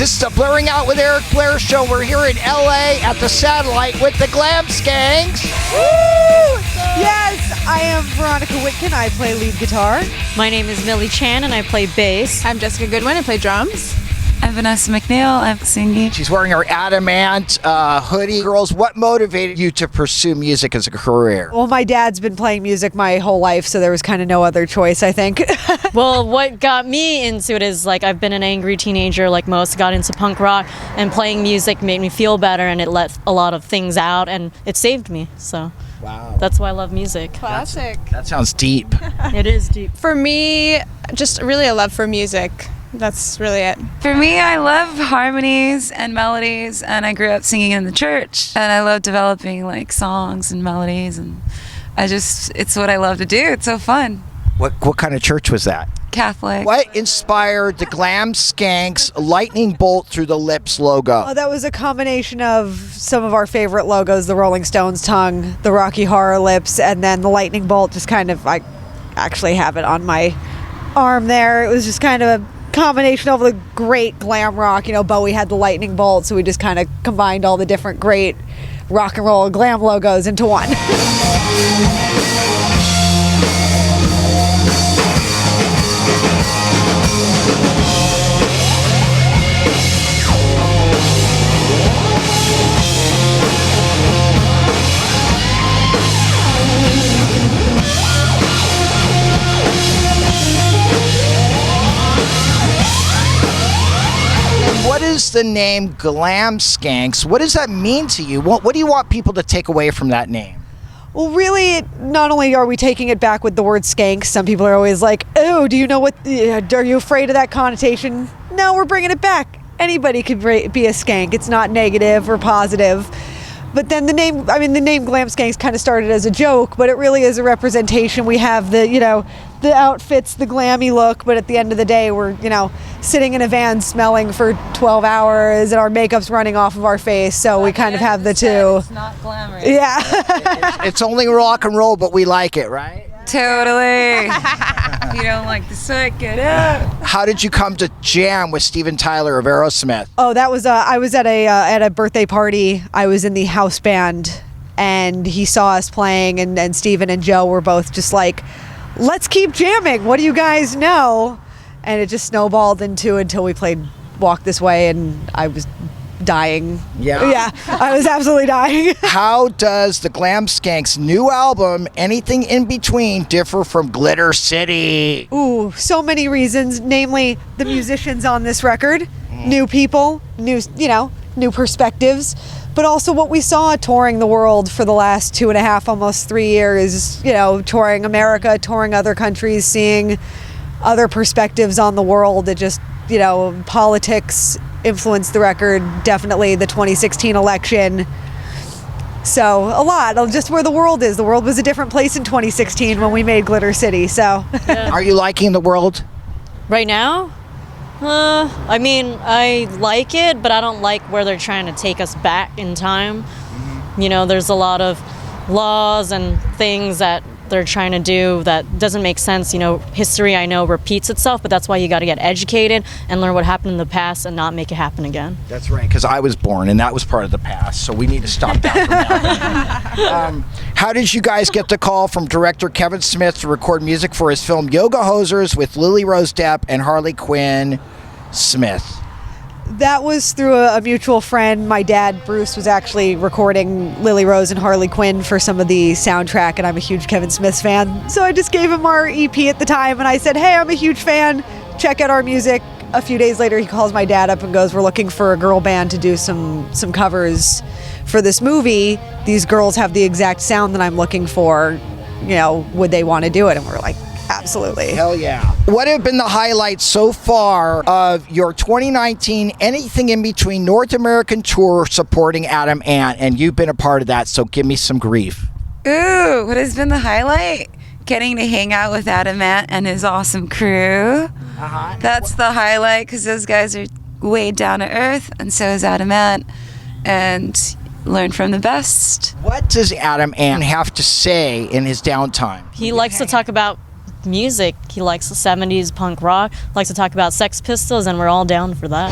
This is the Blurring Out with Eric Blair show. We're here in LA at the Satellite with the Glam Skanks. Woo! Yes, I am Veronica Whitkin. I play lead guitar. My name is Millie Chan and I play bass. I'm Jessica Goodwin. I play drums. I'm Vanessa McNeil. I'm singing. She's wearing her Adamant hoodie. Girls, what motivated you to pursue music as a career? Well, my dad's been playing music my whole life, so there was kind of no other choice, I think. Well, what got me into it is I've been an angry teenager like most, got into punk rock, and playing music made me feel better and it let a lot of things out and it saved me. So wow, that's why I love music. Classic. That sounds deep. It is deep. For me, just really a love for music. That's really it. For me, I love harmonies and melodies, and I grew up singing in the church, and I love developing songs and melodies, and it's what I love to do. It's so fun. What kind of church was that? Catholic. What inspired the Glam Skanks lightning bolt through the lips logo? Oh, that was a combination of some of our favorite logos, the Rolling Stones tongue, the Rocky Horror lips, and then the lightning bolt just I actually have it on my arm there. It was just kind of a combination of the great glam rock. Bowie had the lightning bolt, so we just kind of combined all the different great rock and roll glam logos into one. What is the name Glam Skanks? What does that mean to you? What do you want people to take away from that name? Well, really, not only are we taking it back with the word skank, some people are always like, oh, do you know are you afraid of that connotation? No, we're bringing it back. Anybody could be a skank. It's not negative or positive. But then the name Glam Skanks kind of started as a joke, but it really is a representation. We have the outfits, the glammy look, but at the end of the day, we're, sitting in a van smelling for 12 hours and our makeup's running off of our face. So we kind of have the two. It's not glamorous. Yeah. It's only rock and roll, but we like it, right? Totally. If you don't like the sweat, get out. How did you come to jam with Steven Tyler of Aerosmith? Oh, that was I was at a birthday party. I was in the house band, and he saw us playing, and Steven and Joe were both just like, let's keep jamming. What do you guys know? And it just snowballed until we played Walk This Way, and I was dying. Yeah, I was absolutely dying. How does the Glam Skanks' new album, Anything in Between, differ from Glitter City? Ooh, so many reasons. Namely, the musicians on this record, new people, new perspectives, but also what we saw touring the world for the last 2.5, almost 3 years. Touring America, touring other countries, seeing other perspectives on the world. It just, politics influenced the record, definitely the 2016 election. So a lot of just where the world is. The world was a different place in 2016 when we made Glitter City. So Are you liking the world? Right now? I like it, but I don't like where they're trying to take us back in time. There's a lot of laws and things that they're trying to do that doesn't make sense. History, I know, repeats itself, but that's why you got to get educated and learn what happened in the past and not make it happen again. That's right, because I was born and that was part of the past, so we need to stop that from happening. How did you guys get the call from director Kevin Smith to record music for his film Yoga Hosers with Lily Rose Depp and Harley Quinn Smith? that was through a mutual friend. My dad, Bruce, was actually recording Lily Rose and Harley Quinn for some of the soundtrack, and I'm a huge Kevin Smith fan. So I just gave him our EP at the time, and I said, hey, I'm a huge fan. Check out our music. A few days later, he calls my dad up and goes, we're looking for a girl band to do some covers for this movie. These girls have the exact sound that I'm looking for. You know, would they want to do it? And we're like, absolutely. Hell yeah. What have been the highlights so far of your 2019 Anything in Between North American tour supporting Adam Ant? And you've been a part of that, so give me some grief. Ooh, what has been the highlight? Getting to hang out with Adam Ant and his awesome crew. Uh-huh. That's the highlight, because those guys are way down to earth, and so is Adam Ant, and learn from the best. What does Adam Ant have to say in his downtime? He likes to talk about music. He likes the 70s punk rock, likes to talk about Sex Pistols, and we're all down for that.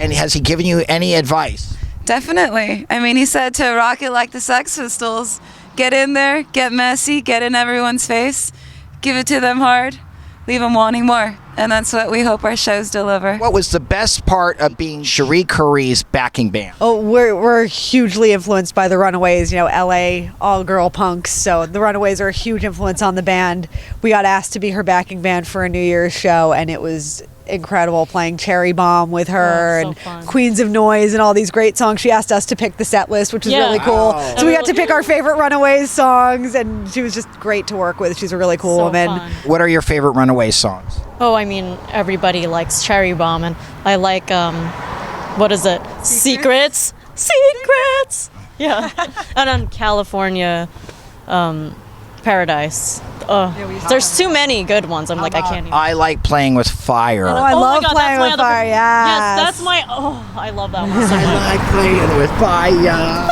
And has he given you any advice? Definitely. I mean, he said to rock it like the Sex Pistols. Get in there, get messy, get in everyone's face, give it to them hard, leave them wanting more. And that's what we hope our shows deliver. What was the best part of being Cherie Curry's backing band? Oh, we're hugely influenced by the Runaways, LA all-girl punks. So the Runaways are a huge influence on the band. We got asked to be her backing band for a New Year's show, and it was incredible playing Cherry Bomb with her so and fun. Queens of Noise and all these great songs. She asked us to pick the set list, which was Yeah. really cool. Oh. So we got to pick our favorite Runaways songs, and she was just great to work with. She's a really cool So woman. fun. What are your favorite Runaways songs? Oh, I mean, everybody likes Cherry Bomb, and I like, what is it? Secrets? Secrets! Yeah. And on California, Paradise. There's too many good ones. I'm like, I can't even. I like playing with fire. Oh, I Oh my love God, playing that's my with other fire. Yes. Yes, that's my. Oh, I love that one so much. I like playing with fire.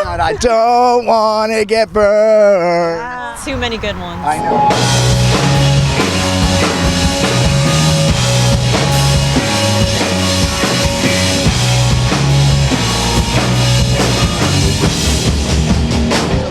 But I don't want to get burned. Too many good ones. I know.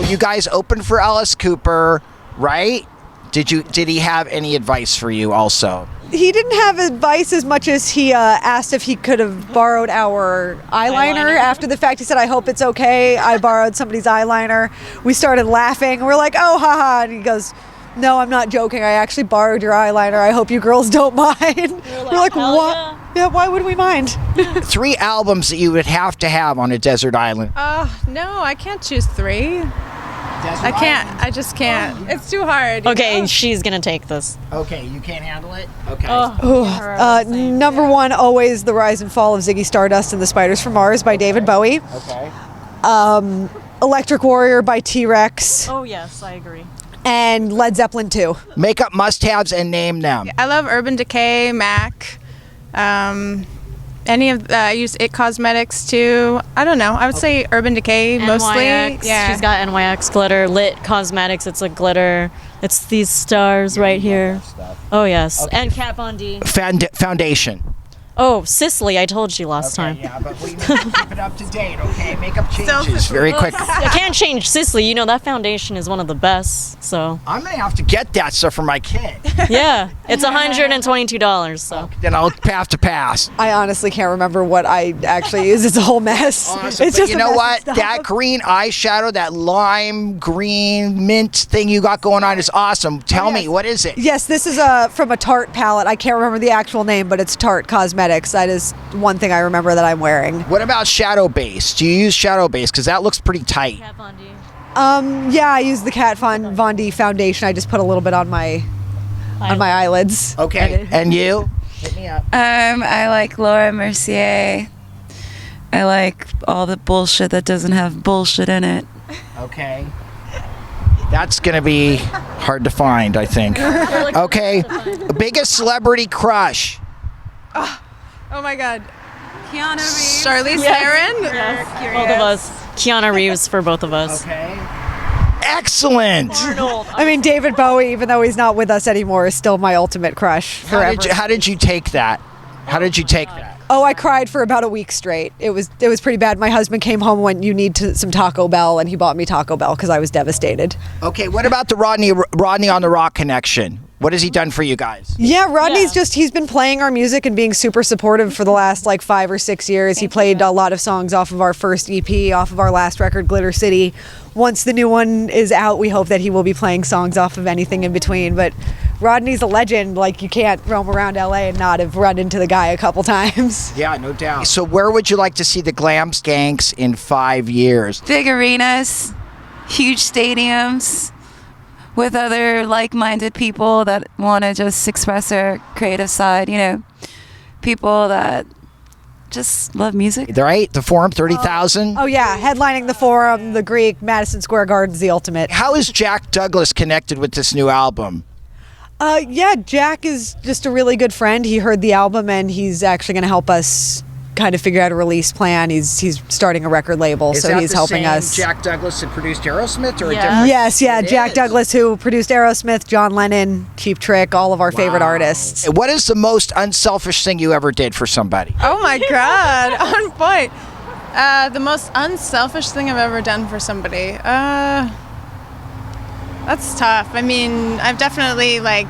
You guys opened for Alice Cooper, right? Did he have any advice for you also? He didn't have advice as much as he asked if he could have borrowed our eyeliner after the fact. He said, I hope it's okay. I borrowed somebody's eyeliner. We started laughing. We're like, oh, haha. And he goes, no, I'm not joking. I actually borrowed your eyeliner. I hope you girls don't mind. We're like, "Hell what? yeah." Yeah, why would we mind? 3 albums that you would have to have on a desert island. No, I can't choose 3. I can't. I just can't. It's too hard. you Okay, know? she's gonna take this. Okay, you can't handle it? Okay. Number 1, always The Rise and Fall of Ziggy Stardust and the Spiders from Mars by David Bowie. Okay. Electric Warrior by T-Rex. Oh yes, I agree. And Led Zeppelin 2. Makeup must-haves and name them. I love Urban Decay, MAC. I use It Cosmetics too. I don't know. I would say Urban Decay mostly. NYX. Yeah. She's got NYX glitter, Lit Cosmetics. It's a glitter. It's these stars right here. Oh yes, and Kat Von D. Foundation. Oh, Cicely, I told you last time. Yeah, but we need to keep it up to date, okay? Makeup changes very quick. I can't change Cicely. You know that foundation is one of the best. So I'm going to have to get that stuff for my kid. yeah, it's $122. So Then I'll have to pass. I honestly can't remember what I actually use. It's a whole mess. Awesome. It's But just you a know mess what? of stuff. That green eyeshadow, that lime green mint thing you got going on is awesome. Tell me, what is it? Yes, this is from a Tarte palette. I can't remember the actual name, but it's Tarte Cosmetics. That is one thing I remember that I'm wearing. What about shadow base? Do you use shadow base? Because that looks pretty tight. Kat Von D. Yeah, I use the Kat Von D foundation. I just put a little bit on my eyelids. Okay. And you? Hit me up. I like Laura Mercier. I like all the bullshit that doesn't have bullshit in it. Okay. That's going to be hard to find, I think. Okay. Biggest celebrity crush? Oh my God. Keanu Reeves. Charlize Theron. Yes, both of us. Keanu Reeves for both of us. Okay. Excellent. Arnold. I mean, David Bowie, even though he's not with us anymore, is still my ultimate crush forever. How did you take that? How did you take that? Oh, I cried for about a week straight. It was pretty bad. My husband came home and went, you need some Taco Bell, and he bought me Taco Bell because I was devastated. Okay, what about the Rodney on the Rock connection? What has he done for you guys? Yeah, Rodney's Yeah. he's been playing our music and being super supportive for the last 5 or 6 years. He played a lot of songs off of our first EP, off of our last record, Glitter City. Once the new one is out, we hope that he will be playing songs off of anything in between. But Rodney's a legend. You can't roam around LA and not have run into the guy a couple times. Yeah, no doubt. So where would you like to see the Glam Skanks in 5 years? Big arenas, huge stadiums, with other like-minded people that want to just express their creative side, people that just love music. Right? The Forum, 30,000? Oh yeah, headlining the Forum, the Greek, Madison Square Garden's the ultimate. How is Jack Douglas connected with this new album? Yeah, Jack is just a really good friend. He heard the album and he's actually going to help us kind of figure out a release plan. He's starting a record label, Is so that he's the helping same us. Jack Douglas that produced Aerosmith, or a Yeah. different? Yes, yeah, It Jack is. Douglas, who produced Aerosmith, John Lennon, Cheap Trick, all of our favorite artists. What is the most unselfish thing you ever did for somebody? Oh my God, on point. The most unselfish thing I've ever done for somebody. That's tough. I mean, I've definitely, like,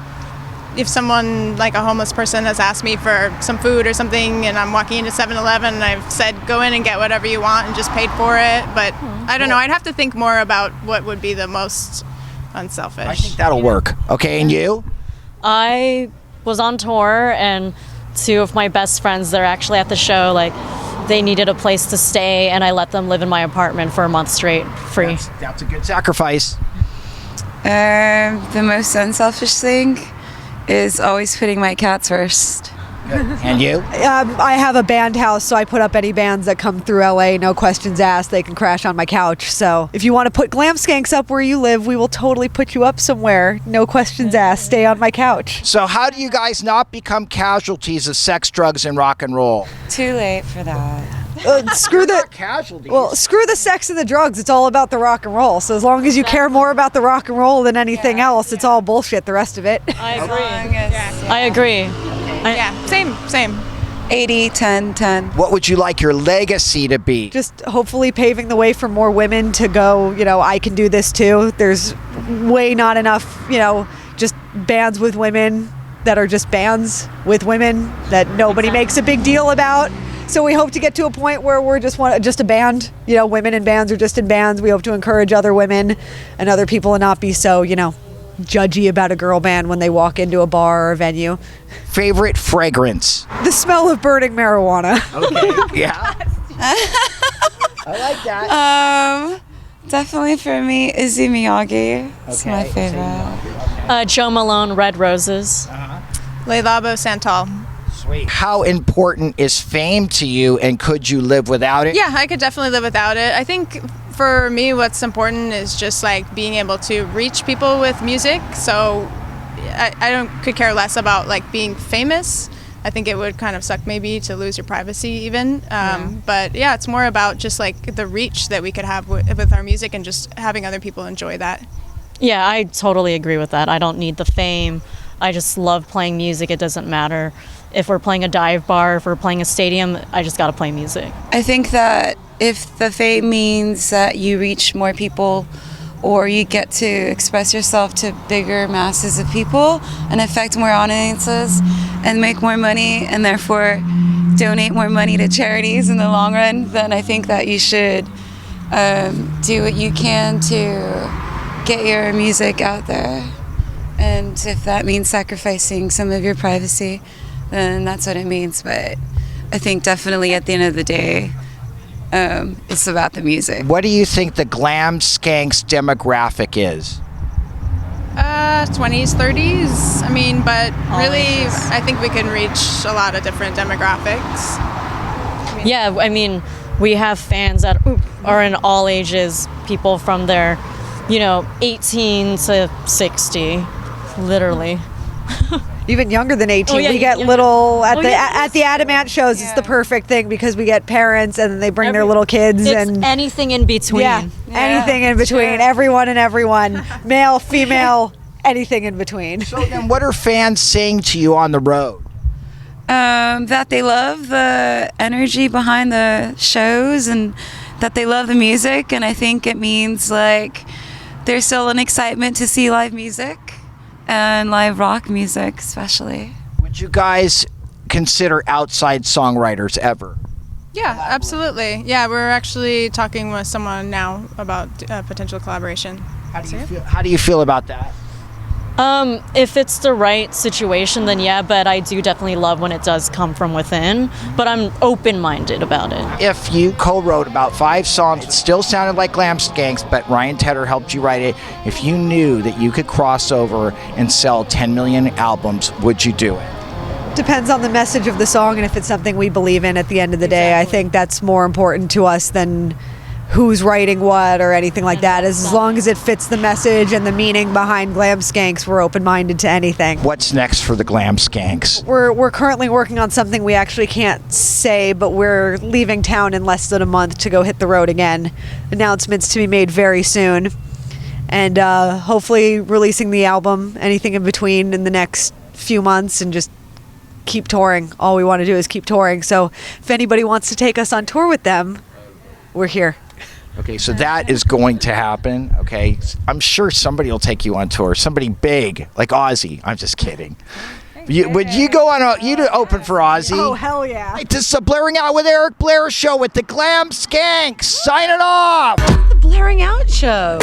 if someone, like a homeless person, has asked me for some food or something and I'm walking into 7-Eleven and I've said, go in and get whatever you want, and just paid for it. But I don't know. I'd have to think more about what would be the most unselfish. I think that'll work. Okay, and you? I was on tour, and two of my best friends, they're actually at the show, like, they needed a place to stay, and I let them live in my apartment for a month straight, free. That's a good sacrifice. The most unselfish thing is always putting my cats first. And you? I have a band house, so I put up any bands that come through LA, no questions asked. They can crash on my couch. So if you want to put Glam Skanks up where you live, we will totally put you up somewhere. No questions asked. Stay on my couch. So how do you guys not become casualties of sex, drugs, and rock and roll? Too late for that. Screw the Casualties. well, screw the sex and the drugs. It's all about the rock and roll. So as long as you care more about the rock and roll than anything else, it's all bullshit. The rest of it. I agree. Yeah. I agree. Yeah, same. 80, 10, 10. What would you like your legacy to be? Just hopefully paving the way for more women to go, I can do this too. There's way not enough, just bands with women that are just bands with women that nobody makes a big deal about. So we hope to get to a point where we're just a band, women in bands are just in bands. We hope to encourage other women and other people to not be so, judgy about a girl band when they walk into a bar or a venue. Favorite fragrance? The smell of burning marijuana. Okay. Yeah. I like that. Definitely for me, Izzy Miyagi. It's my favorite. Joe Malone, Red Roses. Le Labo Santal. Sweet. How important is fame to you, and could you live without it? Yeah, I could definitely live without it. I think for me, what's important is just like being able to reach people with music. So I could care less about like being famous. I think it would kind of suck maybe to lose your privacy even. But yeah, it's more about just like the reach that we could have with our music and just having other people enjoy that. Yeah, I totally agree with that. I don't need the fame. I just love playing music. It doesn't matter if we're playing a dive bar, if we're playing a stadium, I just got to play music. I think that if the fame means that you reach more people or you get to express yourself to bigger masses of people and affect more audiences and make more money and therefore donate more money to charities in the long run, then I think that you should do what you can to get your music out there. And if that means sacrificing some of your privacy, then that's what it means. But I think definitely at the end of the day, it's about the music. What do you think the Glam Skanks demographic is? 20s, 30s. I mean, but really, I think we can reach a lot of different demographics. Yeah, I mean, we have fans that are in all ages, people from their, 18 to 60, literally. Even younger than 18. Oh, yeah, we get younger. little at the yeah. at the Adamant shows. It's the perfect thing because we get parents and then they bring their little kids It's and anything in between. anything in between. Everyone, male, female, anything in between. So then what are fans saying to you on the road? That they love the energy behind the shows and that they love the music, and I think it means like there's still an excitement to see live music and live rock music especially. Would you guys consider outside songwriters ever? Yeah, absolutely. Yeah, we're actually talking with someone now about potential collaboration. How do you feel about that? If it's the right situation, then yeah, but I do definitely love when it does come from within, but I'm open-minded about it. If you co-wrote about 5 songs, it still sounded like Glam Skanks, but Ryan Tedder helped you write it. If you knew that you could cross over and sell 10 million albums, would you do it? Depends on the message of the song and if it's something we believe in at the end of the day. I think that's more important to us than who's writing what or anything like that. As long as it fits the message and the meaning behind Glam Skanks, we're open-minded to anything. What's next for the Glam Skanks? We're currently working on something we actually can't say, but we're leaving town in less than a month to go hit the road again. Announcements to be made very soon. And hopefully releasing the album, anything in between, in the next few months, and just keep touring. All we want to do is keep touring. So if anybody wants to take us on tour with them, we're here. Okay, so that is going to happen. Okay, I'm sure somebody will take you on tour. Somebody big, like Ozzy. I'm just kidding. Would you go on you'd open for Ozzy? Oh, hell yeah. Right, this is a Blairing Out with Eric Blair show with the Glam Skanks. Signing off. The Blairing Out Show.